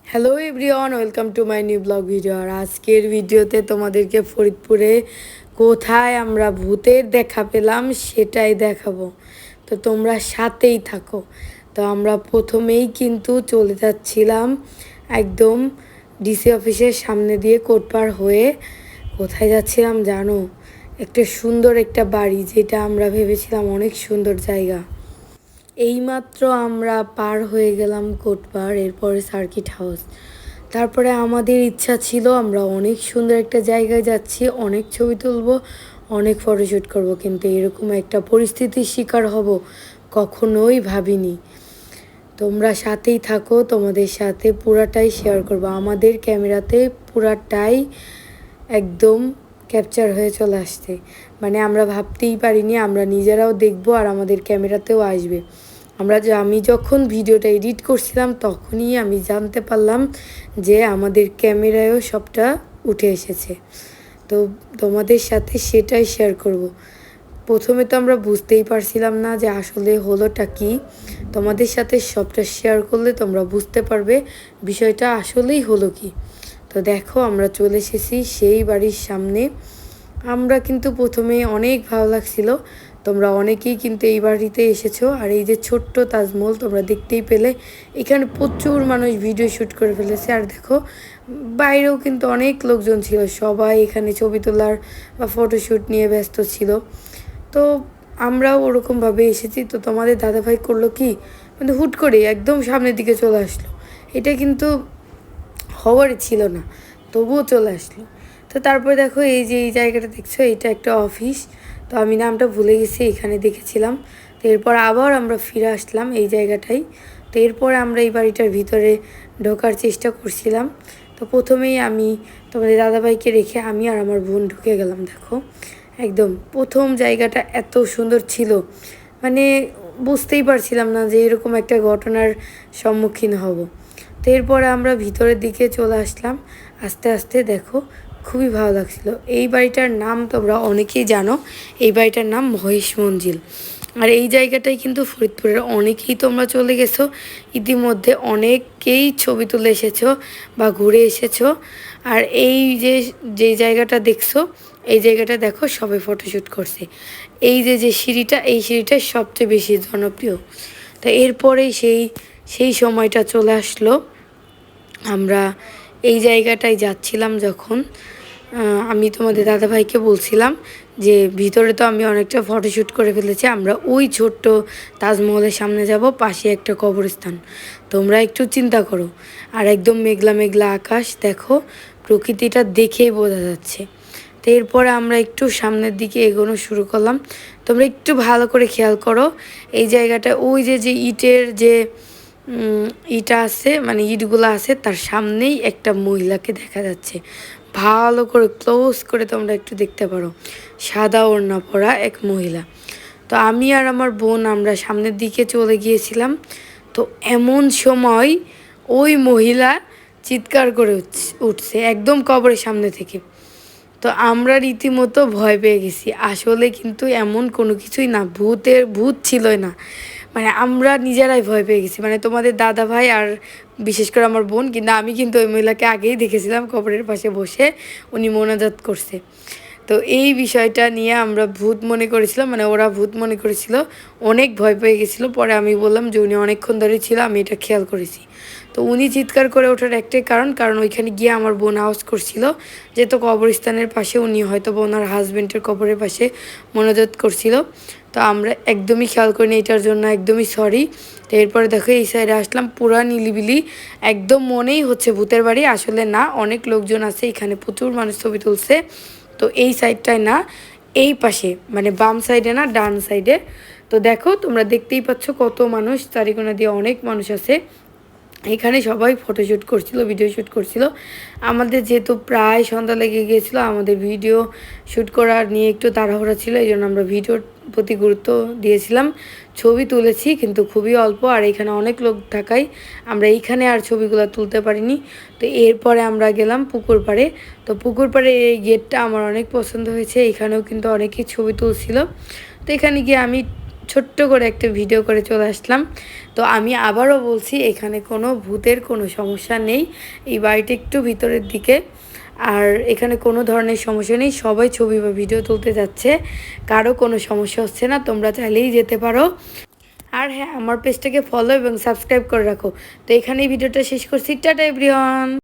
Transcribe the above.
Hello everyone, welcome to my new blog video. আর আজকের ভিডিওতে তোমাদেরকে ফরিদপুরে কোথায় আমরা ভূতের দেখা পেলাম সেটাই দেখাবো, তো তোমরা সাথেই থাকো। তো আমরা প্রথমেই কিন্তু চলে যাচ্ছিলাম একদম ডিসি অফিসের সামনে দিয়ে কোটপার হয়ে। কোথায় যাচ্ছিলাম জানো? একটা সুন্দর একটা বাড়ি, যেটা আমরা ভেবেছিলাম অনেক সুন্দর জায়গা। এইমাত্র আমরা পার হয়ে গেলাম কোটপাড়, এরপরে সার্কিট হাউস। তারপরে আমাদের ইচ্ছা ছিল আমরা অনেক সুন্দর একটা জায়গায় যাচ্ছি, অনেক ছবি তুলবো, অনেক ফটোশ্যুট করব, কিন্তু এরকম একটা পরিস্থিতির শিকার হব কখনোই ভাবিনি। তোমরা সাথেই থাকো, তোমাদের সাথে পুরাটাই শেয়ার করবো। আমাদের ক্যামেরাতে পুরাটাই একদম ক্যাপচার হয়ে চলে আসছে, মানে আমরা ভাবতেই পারিনি আমরা নিজেরাও দেখবো আর আমাদের ক্যামেরাতেও আসবে। আমি যখন ভিডিওটা এডিট করছিলাম তখনই আমি জানতে পারলাম যে আমাদের ক্যামেরায়ও সবটা উঠে এসেছে। তো তোমাদের সাথে সেটাই শেয়ার করব। প্রথমে তো আমরা বুঝতেই পারছিলাম না যে আসলে হলোটা কি। তোমাদের সাথে সবটা শেয়ার করলে তোমরা বুঝতে পারবে বিষয়টা আসলেই হলো কি। তো দেখো, আমরা চলে এসেছি সেই বাড়ির সামনে। আমরা কিন্তু প্রথমে অনেক ভালো লাগছিল। তোমরা অনেকেই কিন্তু এই বাড়িতে এসেছো। আর এই যে ছোট্ট তাজমহল তোমরা দেখতেই পেলে, এখানে প্রচুর মানুষ ভিডিও শ্যুট করে ফেলেছে। আর দেখো, বাইরেও কিন্তু অনেক লোকজন ছিল, সবাই এখানে ছবি তোলার বা ফটোশ্যুট নিয়ে ব্যস্ত ছিল। তো আমরাও ওরকমভাবে এসেছি। তো তোমাদের দাদাভাই করলো কি, মানে হুট করে একদম সামনের দিকে চলে আসলো। এটা কিন্তু হওয়ারই ছিল না, তবুও চলে আসলো। তো তারপরে দেখো, এই যে এই জায়গাটা দেখছো, এটা একটা অফিস। তো আমি নামটা ভুলে গেছি, এখানে দেখেছিলাম। তো এরপর আবার আমরা ফিরে আসলাম এই জায়গাটাই। তো এরপরে আমরা এই বাড়িটার ভিতরে ঢোকার চেষ্টা করছিলাম। তো প্রথমেই আমি তোমাদের দাদাভাইকে রেখে আমি আর আমার বোন ঢুকে গেলাম। দেখো, একদম প্রথম জায়গাটা এত সুন্দর ছিল, মানে বুঝতেই পারছিলাম না যে এরকম একটা ঘটনার সম্মুখীন হব। তো এরপরে আমরা ভিতরের দিকে চলে আসলাম আস্তে আস্তে। দেখো, খুবই ভালো লাগছিল। এই বাড়িটার নাম তোমরা অনেকেই জানো, এই বাড়িটার নাম মহেশ মঞ্জিল। আর এই জায়গাটাই কিন্তু ফরিদপুরের অনেকেই তোমরা চলে গেছো ইতিমধ্যে, অনেকেই ছবি তুলে এসেছো বা ঘুরে এসেছো। আর এই যে যে জায়গাটা দেখছো, এই জায়গাটা দেখো সবাই ফটোশ্যুট করছে। এই যে যে সিঁড়িটা, এই সিঁড়িটাই সবচেয়ে বেশি জনপ্রিয়। তো এরপরেই সেই সময়টা চলে আসলো। আমরা এই জায়গাটায় যাচ্ছিলাম যখন, আমি তোমাদের দাদাভাইকে বলছিলাম যে ভিতরে তো আমি অনেকটা ফটোশ্যুট করে ফেলেছি, আমরা ওই ছোট্ট তাজমহলের সামনে যাব, পাশে একটা কবরস্থান। তোমরা একটু চিন্তা করো, আর একদম মেঘলা মেঘলা আকাশ, দেখো প্রকৃতিটা দেখেই বোঝা যাচ্ছে। তো এরপরে আমরা একটু সামনের দিকে এগোনো শুরু করলাম। তোমরা একটু ভালো করে খেয়াল করো, এই জায়গাটা ওই যে যে ইটের যে ইটা আছে, মানে ইটগুলো আছে, তার সামনেই একটা মহিলাকে দেখা যাচ্ছে। ভালো করে ক্লোজ করে তোমরা একটু দেখতে পারো, সাদা ওড়না পরা এক মহিলা। তো আমি আর আমার বোন আমরা সামনের দিকে চলে গিয়েছিলাম। তো এমন সময় ওই মহিলা চিৎকার করে উঠছে একদম কবরের সামনে থেকে। তো আমরা রীতিমতো ভয় পেয়ে গেছি। আসলে কিন্তু এমন কোনো কিছুই না, ভূত ছিলই না, মানে আমরা নিজেরাই ভয় পেয়ে গেছি। মানে তোমাদের দাদা ভাই আর বিশেষ করে আমার বোন, কিন্তু আমি কিন্তু ওই মহিলাকে আগেই দেখেছিলাম কবরের পাশে বসে, উনি মোনাজাত করছে। তো এই বিষয়টা নিয়ে আমরা ভূত মনে করেছিলাম, মানে ওরা ভূত মনে করেছিল, অনেক ভয় পেয়ে গেছিলো। পরে আমি বললাম যে উনি অনেকক্ষণ ধরে ছিল, আমি এটা খেয়াল করেছি। তো উনি চিৎকার করে ওঠার একটাই কারণ ওইখানে গিয়ে আমার বোন আওয়াজ করছিল, যেহেতু কবরস্থানের পাশে উনি হয়তো ওনার হাজব্যান্ডের কবরের পাশে মোনাজাত করছিল। তো আমরা একদমই খেয়াল করিনি, এটার জন্য একদমই সরি। তো এরপরে দেখো এই সাইডে আসলাম, পুরা নিলিবিলি, একদম মনেই হচ্ছে ভূতের বাড়ি, আসলে না, অনেক লোকজন আছে এখানে, প্রচুর মানুষ ছবি তুলছে। তো এই সাইডটায় না, এই পাশে, মানে বাম সাইডে না, ডান সাইডে। তো দেখো, তোমরা দেখতেই পাচ্ছ কত মানুষ, চারিকোনা দিয়ে অনেক মানুষ আছে এখানে। সবাই ফটোশ্যুট করছিল, ভিডিও শ্যুট করছিল। আমাদের যেহেতু প্রায় সন্ধ্যা লেগে গিয়েছিল, আমাদের ভিডিও শ্যুট করার নিয়ে একটু তাড়াহুড়া ছিল, এই জন্য আমরা ভিডিওর প্রতি গুরুত্ব দিয়েছিলাম। ছবি তুলেছি কিন্তু খুবই অল্প, আর এখানে অনেক লোক থাকায় আমরা এইখানে আর ছবিগুলো তুলতে পারিনি। তো এরপরে আমরা গেলাম পুকুর পাড়ে। তো পুকুর পাড়ে এই গেটটা আমার অনেক পছন্দ হয়েছে, এখানেও কিন্তু অনেকেই ছবি তুলছিল। তো এখানে গিয়ে আমি ছোট্ট করে একটা ভিডিও করে চলে আসলাম। তো আমি আবারও বলছি, এখানে কোনো ভূতের কোনো সমস্যা নেই। এই বাড়িটা একটু ভিতরের দিকে, আর এখানে কোনো ধরনের সমস্যা নেই। সবাই ছবি বা ভিডিও তুলতে যাচ্ছে, কারো কোনো সমস্যা হচ্ছে না, তোমরা চাইলেই যেতে পারো। আর হ্যাঁ, আমার পেজটাকে ফলো এবং সাবস্ক্রাইব করে রাখো। তো এখানেই ভিডিওটা শেষ করছি। Tata everyone.